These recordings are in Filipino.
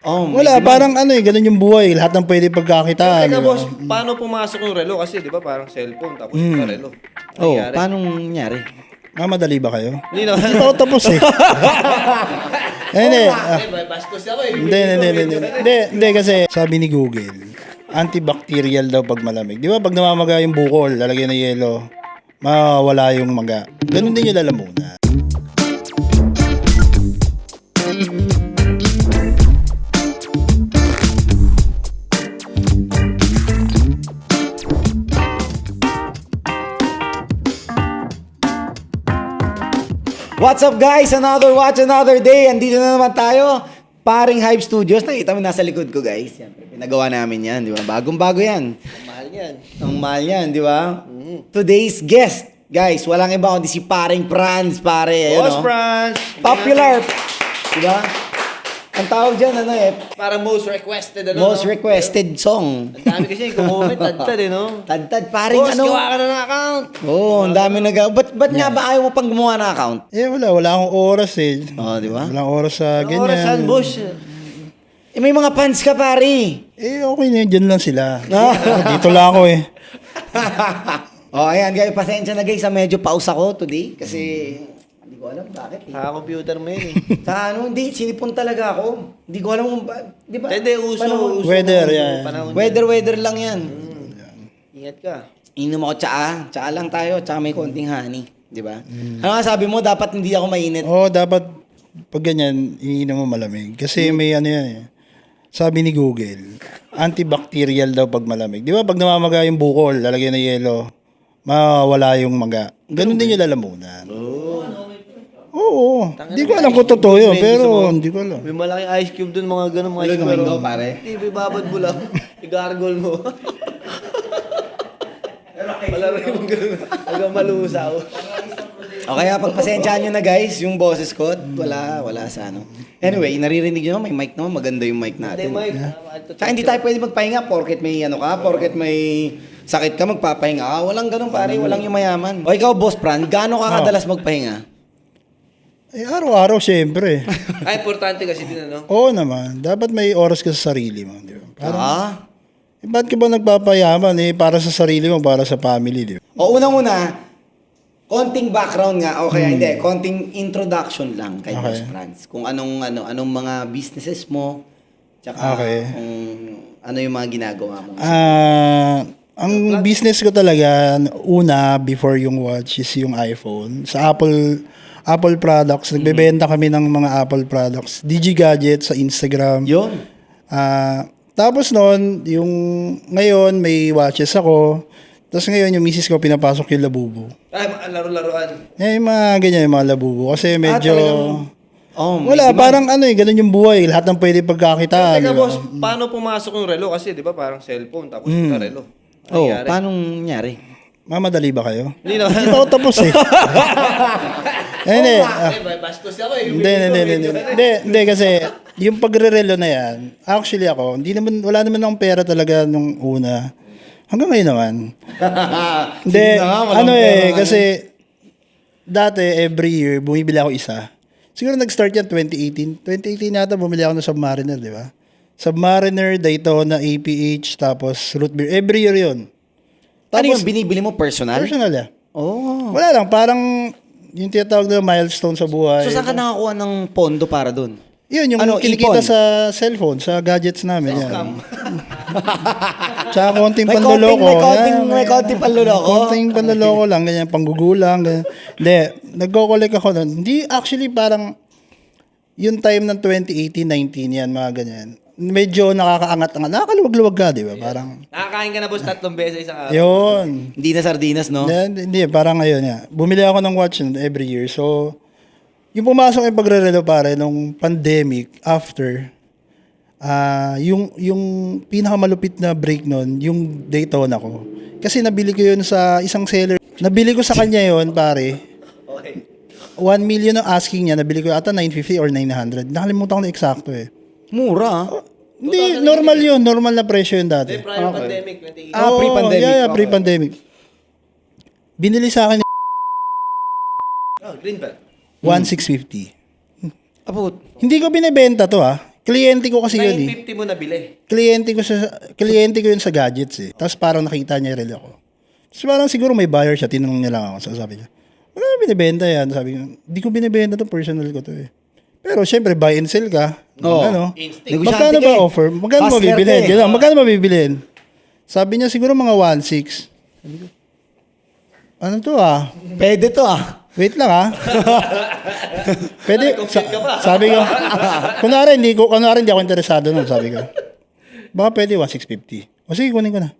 Wala, parang ano eh, ganun yung buhay. Lahat ng pwede pagkakitaan. Teka, Di ba? boss, paano pumasok yung relo? Kasi, di ba, parang cellphone, tapos yung relo. Nangyari? Paano nangyari? Madali ba kayo? Hindi naman. Hindi pa ako tapos eh. Hindi. May bastos ako eh. Hindi kasi sabi ni Google, antibacterial daw pag malamig. Di ba pag namamaga yung bukol, lalagyan ng yelo, mawawala yung maga. Ganun din yung lalamunan. What's up guys? Another day. Andito na naman tayo. Paring Hype Studios. Nakita mo nasa likod ko guys. Siyempre, pinagawa namin yan. Di ba? Bagong-bago yan. Mahal yan. Ang mahal yan, di ba? Today's guest. Guys, walang iba kundi si Paring Franz, pare. Ayun, Boss oh. Franz. Popular. Di ba? Ang tawag dyan, ano eh? Parang most requested, ano? Most requested song. Ang dami kasi yung kumumit, tantad eh, no? Tantad, paring Boss, ano? gawa ka na ng account. Ang dami Ba't nga ba ayaw mo pang gumawa ng account? Wala akong oras eh. Di ba? Walang oras sa ganyan. Orasan, boss. May mga fans ka, pare. Okay na yun, dyan lang sila. Dito lang ako eh. Ayan guys, pasensya na guys, medyo pause ako today kasi hindi ko alam bakit eh. Computer mo yun eh. Sa hindi, sinipon talaga ako. Hindi ko alam kung di ba? Hindi, uso. Weather, yan. Panahon Weather lang yan. Ingat ka. Inom ako tsaa lang tayo, tsaka may konting honey, di ba? Ano nga sabi mo, dapat hindi ako mainit. Dapat pag ganyan, iniinom mo malamig. Kasi may ano yan eh. Sabi ni Google, antibacterial daw pag malamig. Di ba pag namamaga yung bukol, lalagyan ng yelo, mawawala yung maga. Ganun din yung lalamunan. Oo. Hindi ko alam kung totoo yun, pero hindi ko alam. May malaking ice cube dun, mga ganun, mga ice Ano naman cube. daw, pare? Hindi, babad mo lang. I-gargle mo. Malaro yung ganun. Hanggang malusaw. O kaya pagpasensyaan nyo na guys, yung boses ko, wala sa ano. Anyway, naririnig nyo naman, may mic naman, maganda yung mic Hindi, natin. Mike. Tsaka hindi tayo pwede magpahinga porket may ano ka, porket may sakit ka, magpapahinga ka. Walang ganun pare, walang yung mayaman. O ikaw, Boss Fran, gaano ka kadalas magpahinga? Araw-araw, syempre. Ay, importante kasi din, ano? Oo naman. Dapat may oras ka sa sarili mo. Di ba? Parang, ba't ka ba nagpapayaman eh? Para sa sarili mo, para sa family, di ba? O unang-una, konting background nga, o kaya hindi, konting introduction lang kay Boss Franz. Kung anong mga businesses mo, tsaka kung ano yung mga ginagawa mo. Ang business ko talaga, una, before yung watch, is yung iPhone. Sa Apple products. Nagbebenta kami ng mga Apple products. DG Gadgets sa Instagram. Yun. Tapos noon, ngayon may watches ako. Tapos ngayon yung misis ko pinapasok yung labubo. Ay, laro-laruan. Yung mga ganyan, yung mga labubo. Kasi medyo... Wala, parang ano eh, ganun yung buhay. Lahat ng pwede pagkakitaan. Teka, Di ba? boss, paano pumasok yung relo? Kasi, di ba, parang cellphone, tapos yung relo. Nangyari? paano nangyari? Madali ba kayo? Hindi naman. Hindi pa ako tapos eh. Hindi. May bastos ako eh. Hindi kasi yung pagre-relo na yan, actually ako, wala naman akong pera talaga nung una. Hanggang ngayon naman. Hindi, kasi dati every year bumibili ako isa. Siguro nag-start yan 2018. 2018 yata bumili ako ng Submariner, di ba? Submariner, Daytona, APH, tapos root beer. Every year yun. Ano yung binibili mo personal? Personal ya. Oh. Wala lang, parang yung tinatawag na milestone sa buhay. So saan ka nakakuha ng pondo para dun? Yun, yung kinikita sa cellphone, sa gadgets namin. Yan. Tsaka konting panloloko. May konting panloloko. Konting panloloko lang, ganyan, panggugulang. Ganyan. Hindi, nagko-collect ako nun. Hindi, actually parang yung time ng 2018-19 yan, mga ganyan. Medyo nakakaangat-angat. Nakakaluwag-luwag ka, di ba? Parang... Nakakain ka na, boss, 3 beses isang araw. Yun. Hindi na sardinas, no? Hindi, parang ngayon yan. Bumili ako ng watch every year. So, yung pumasok yung pagre-relo pare nung pandemic, after, yung pinakamalupit na break nun, yung Daytona ko. Kasi nabili ko yun sa isang seller. Nabili ko sa kanya yun, pare. Okay. 1 million ang asking niya. Nabili ko ata 950 or 900. Nakalimutan ko na eksakto eh. Mura. Hindi, normal yun. Normal na presyo yun dati. Prior pandemic, 2018. Pre-pandemic. Yeah, pre-pandemic. Binili sa akin Green belt. 1,650. Abot. Hindi ko binibenta to Kliyente ko kasi yun eh. 950 mo nabili. Kliyente ko yun sa gadgets eh. Tapos parang nakita niya yung relo ko. Tapos parang siguro may buyer siya, tinanong niya lang ako. So sabi niya, wala na binibenta yan. Sabi niya, hindi ko binibenta to, personal ko to eh. Pero syempre, buy and sell ka. Oo. Ano? Instinct. Negosyante Magkano ka ba eh. offer? Magkano Hustler mabibilin? ka eh. Gano'n, magkano mabibilin? Sabi niya siguro mga 1.6. Sabi ko, ano to ah? Pwede to ah. Wait lang ah. Pwede, Confused ka ba? sabi ko, kunwari hindi ako interesado nun, sabi ko. Baka pwede 1,650. O sige, kunin ko na.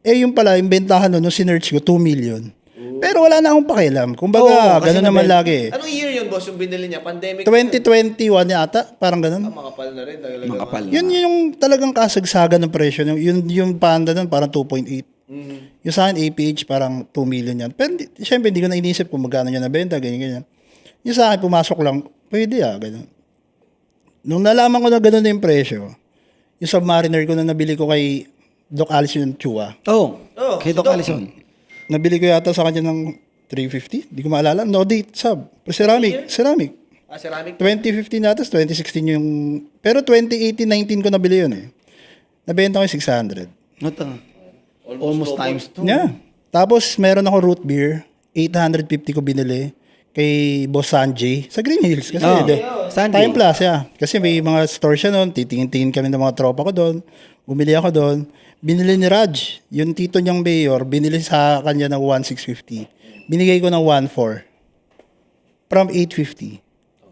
Eh, yung pala, yung bentahan nun, nung sinearch ko, 2 million. Pero wala na akong pakialam. Kumbaga, Oo, kasi gano'n naman lagi eh. Anong year yun, boss, yung binili niya? Pandemic? 2021 yata, parang gano'n. Makapal na rin. Talaga Makapal na. Yun yung talagang kasagsagan ng presyo. Yung Panda nun, parang 2.8. Yung sa akin, APH, parang 2 million yan. Pero syempre, hindi ko na inisip kung magkano niya nabenta, ganyan. Yung sa akin, pumasok lang, pwede gano'n. Nung nalaman ko na gano'n na yung presyo, yung Submariner ko na nabili ko kay Doc Alice yung Chua, Oh, Oh, kay Doc Alison. nabili ko yata sa kanya ng 350, hindi ko maalala. No date, sub. Ceramic. ceramic. 2015 na, tapos 2016 yung... Pero 2018-19 ko nabili yun eh. Nabenta ko yung 600. Ito. Almost times 2. Yeah. Tapos meron ako root beer, 850 ko binili kay Boss Sanjay sa Green Hills. Kasi Sanjay. Time Plus, yeah. Kasi may mga store siya noon, titingin-tingin kami ng mga tropa ko doon. Bumili ako doon. Binili ni Raj, yung tito niyang mayor, binili sa kanya ng 1,650. Binigay ko ng 1,400. From 850.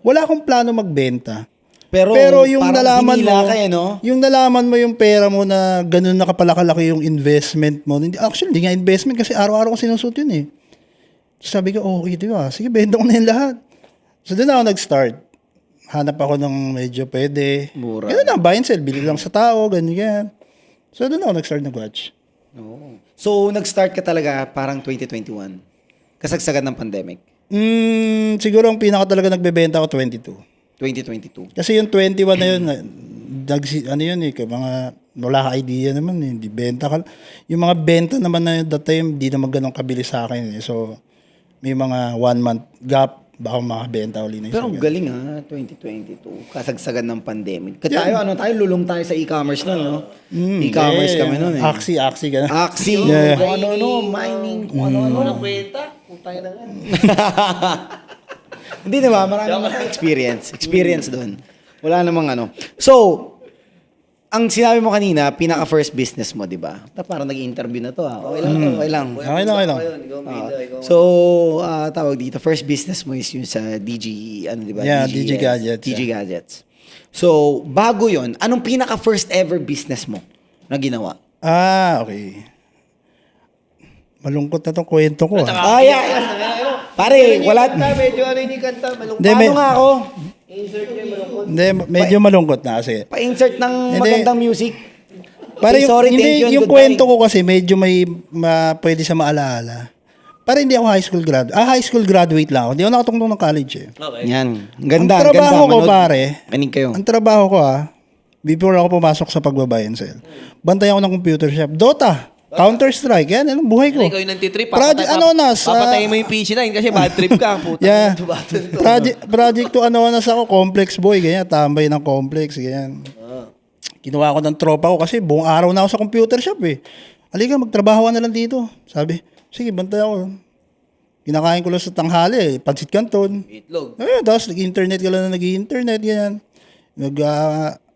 Wala akong plano magbenta. Pero yung parang nalaman hinila mo, ka, no? yung nalaman mo yung pera mo na ganun na kapalakalaki yung investment mo. Actually, hindi nga investment kasi araw-araw ko sinusut yun eh. Sabi ko, okay, di ba? Sige, benta ko na yung lahat. So, doon ako nag-start. Hanap ako ng medyo pwede. Mura. Ganun na, buy and sell. Bili lang sa tao, ganyan. So, doon ako nag-start nag-watch. Oh. So, nag-start ka talaga parang 2021. Kasagsagan ng pandemic. Siguro ang pinaka talaga nagbebenta ako 22. 2022. Kasi yung 21 na yun, ano yun eh, mga wala ka idea naman eh, hindi benta ka. Yung mga benta naman na that time, di naman ganun kabilis sa akin eh. So, may mga 1 month gap, baka makabenta uli na Pero isang galing 2022. Kasagsagan ng pandemic. Tayo, lulong tayo sa e-commerce nun, no? E-commerce kami nun eh. Axie ka na. Axie, Yeah. kung ano, mining, kung ano. Ano kwenta? Putay na nga. Hindi naman, maraming experience doon. Wala namang ano. So, ang sinabi mo kanina, pinaka first business mo, di ba? Parang nag-interview na to ha. Okay lang to, okay lang. Okay lang. So, tawag dito, first business mo is yung sa DG, ano di ba? Yeah, DG Gadgets. DG Gadgets. So, bago yon, anong pinaka first ever business mo na ginawa? Okay. Malungkot na tong kwento ko. Pare, wala. Medyo ano hindi kanta. Malungkot. Paano nga ako? Hindi, medyo malungkot na kasi. Pa-insert ng Hindi. magandang music. Para Say sorry, thank you, and yung goodbye. kwento ko kasi medyo may pwede sa maalaala. Para hindi ako high school graduate lang ako. Hindi ako nakatungtong ng college eh. Okay. Yan. Ganda, Ang trabaho ganda. ko, Manood. pare, Manig kayo. ang trabaho ko before ako pumasok sa pagbabay and sell, bantay ako ng computer shop. Dota, Counter-Strike, yan, anong buhay ko. Ikaw yung nagtitrip. Project Anonas. Papatayin mo yung PC9 kasi bad trip ka. Puta. Yeah. Project to Anonas ako, complex boy, ganyan, tambay ng complex, ganyan. Kinuha ko ng tropa ko kasi buong araw na ako sa computer shop eh. Halika, magtrabaho ka na lang dito. Sabi, sige, bantay ako. Kinakain ko lang sa tanghali eh, pansit canton. Itlog. Tapos nag-internet ka lang na nag-internet, ganyan.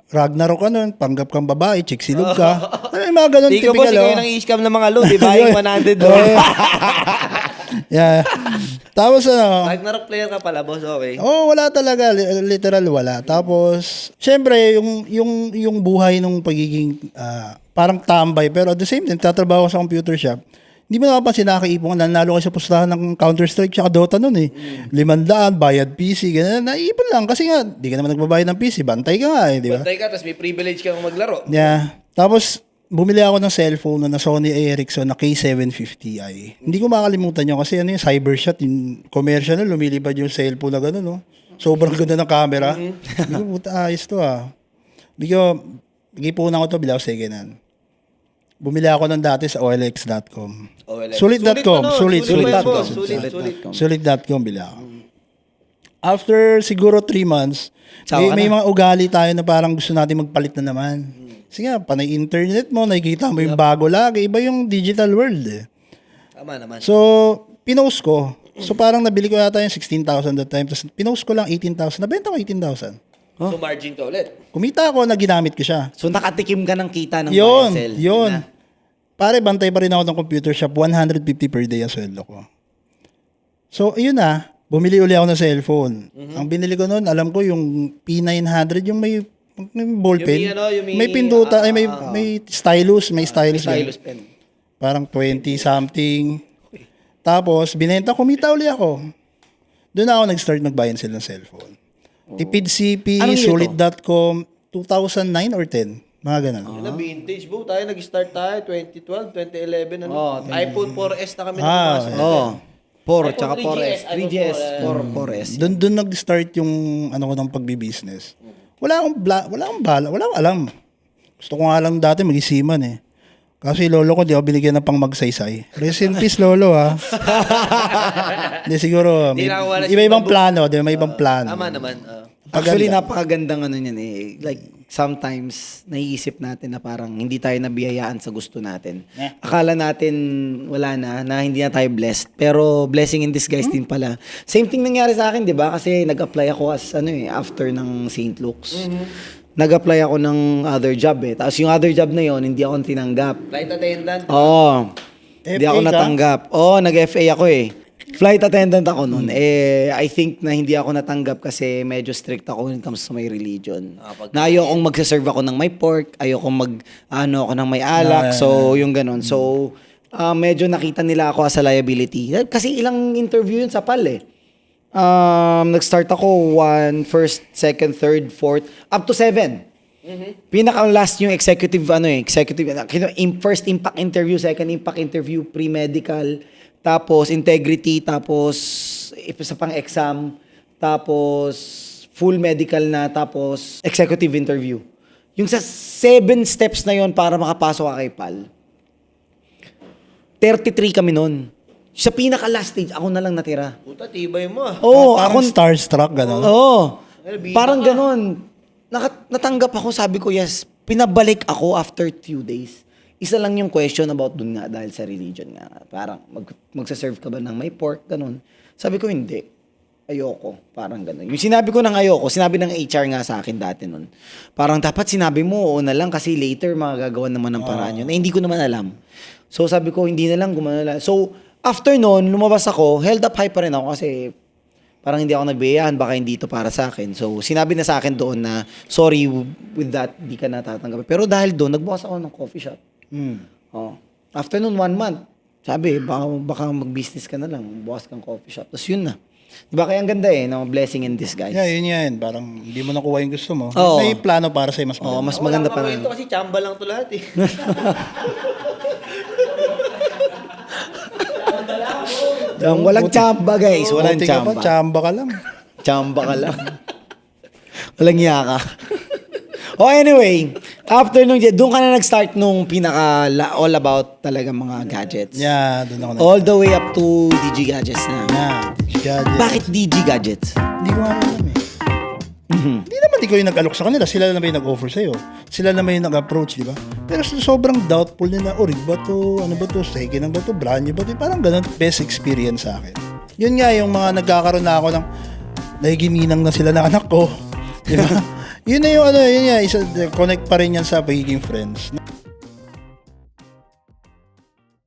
Ragnarok ka nun, panggap kang babae, chiksilog ka. Ay, mga ganun, Di ko typical. boss, ikaw yung nang-i-scam ng mga load. Di ba? Yung 100 doon. Yeah. Tapos Ragnarok player ka pala, boss. Okay. wala talaga, literal wala. Tapos syempre yung buhay nung pagiging parang tambay pero at the same time tatrabaho ko sa computer shop. Hindi mo napapansin nakaipon, nanalo ko sa pustahan ng Counter-Strike tsaka Dota noon eh. 500, bayad PC, ganyan. Naipon lang kasi nga, di ka naman nagbabayad ng PC, bantay ka nga eh, di ba? Bantay ka, tapos may privilege kang maglaro. Yeah. Tapos, bumili ako ng cellphone na Sony Ericsson na K750i. Hindi ko makalimutan yun kasi ano yung Cybershot, yung commercial na lumilipad yung cellphone na gano'n, no? Sobrang ganda ng camera. Hindi ko, puta, ayos to Nagipunan ko to, bila ko second hand. Bumili ako ng dati sa OLX.com. OLX. Sulit.com. Sulit. Sulit.com. Sulit. Sulit.com bila ako. after siguro 3 months, Sawa ka may na. mga ugali tayo na parang gusto natin magpalit na naman. Sige nga, panay internet mo, nakikita mo yung bago lagi. Iba yung digital world eh. Tama naman. So, pinost ko. So, parang nabili ko yata yung 16,000 that time. Tapos, pinost ko lang 18,000. Nabenta ko 18,000. So margin ka ulit. Kumita ako na ginamit ko siya. So nakatikim ka ng kita ng buy Yun, and sell. yun. Na. Pare, bantay pa rin ako ng computer shop. 150 per day ang sweldo ko. So, yun na. Bumili uli ako ng cellphone. Ang binili ko noon, alam ko yung P900, yung may ballpen. May pinduta, ay may stylus, may stylus. Stylus yan. pen. Parang 20 something. Tapos, binenta, kumita uli ako. Doon ako nag-start mag-buy and sell ng cellphone. Tipid CP, Anong year to? sulit.com, 2009 or 10. Mga ganun. Na vintage bro, tayo nag-start tayo 2012, 2011 ano. Oh, iPhone 4S na kami Ah, nagpumasok. Oh. 4 iPhone tsaka 4S. 3GS, 3GS, 4S. Doon nag-start yung ano ko ng pagbi-business. Wala akong bala, wala akong alam. Gusto ko nga lang dati mag-isiman eh. Kasi lolo ko, di ako binigyan ng pang magsaysay. Rest in peace, lolo ha. Hindi siguro, Di na ako wala iba-ibang si Babu. plano, di ba? May ibang plano. Tama naman. Actually, Paganda. napakagandang ano niyan eh. Like, sometimes, naiisip natin na parang hindi tayo nabiyayaan sa gusto natin. Akala natin wala na hindi na tayo blessed. Pero blessing in disguise din pala. Same thing nangyari sa akin, di ba? Kasi nag-apply ako as after ng St. Luke's. Nag-apply ako ng other job eh. Tapos yung other job na yon hindi ako tinanggap. Flight attendant. Oo. Hindi FA ako ka? natanggap. Oo, nag-FA ako eh. Flight attendant ako noon. I think na hindi ako natanggap kasi medyo strict ako when it comes to my religion. Na ayokong magsaserve ako ng may pork, ayokong ako ng may alak. So, yung ganun. So, medyo nakita nila ako as a liability. Kasi ilang interview yun sa PAL eh. Nag-start ako 1, 1st, 2nd, 3rd, 4th, up to 7. Pinaka-last yung executive, first impact interview, second impact interview, pre-medical, tapos integrity, tapos isa pang exam, tapos full medical na, tapos executive interview. Yung sa 7 steps na yon para makapasok ka kay PAL, 33 kami nun. Sa pinaka-last stage, ako na lang natira. Puta, tibay mo ah. Oo, Parang ako... starstruck, gano'n. Oo. Bida Parang ka. ganun. Natanggap ako, sabi ko, yes. Pinabalik ako after 2 days. Isa lang yung question about dun nga dahil sa religion nga. Parang magsaserve ka ba ng may pork, ganun. Sabi ko, hindi. Ayoko. Parang ganun. Yung sinabi ko ng ayoko, sinabi ng HR nga sa akin dati nun. Parang dapat sinabi mo, oo na lang kasi later magagawa naman ng paraan yun. Hindi ko naman alam. So sabi ko, hindi na lang, gumana lang. So after nun, lumabas ako, held up high pa rin ako kasi parang hindi ako nagbayahan, baka hindi ito para sa akin. So, sinabi na sa akin doon na, sorry, with that, di ka natatanggap. Pero dahil doon, nagbukas ako ng coffee shop. Oh. After nun, 1 month, sabi, baka mag-business ka na lang, bukas kang coffee shop. Tapos yun na. Diba kaya ang ganda eh, no? Blessing in disguise. Yeah, yun yan. Parang hindi mo nakuha yung gusto mo. Oo. May plano para sa'yo mas Oo, maganda. mas maganda pa pa rin. rin. Ito kasi chamba lang to lahat eh. Walang chamba, guys. Walang Buti ka pa, chamba. chamba ka lang. Chamba ka lang. Walang yaka. Oh, anyway, after nung, doon ka na nag-start nung pinaka all about talaga mga gadgets. Yeah, doon ako na. All the way up to DG Gadgets na. Yeah, gadget. Bakit DG Gadgets? Hindi ko alam eh. Hindi naman ikaw yung nag-alok sa kanila. Sila naman yung nag-offer sa'yo. Sila naman yung nag-approach, di ba? Pero sobrang doubtful nila. Rig ba to? Ano ba to? Second ano ba to? Brand new ba to? Parang ganun. Best experience sa akin. Yun nga, yung mga nagkakaroon na ako ng nahigiminang na sila na anak ko. Di ba? Yun na yung ano, yun nga. Connect pa rin yan sa pagiging friends.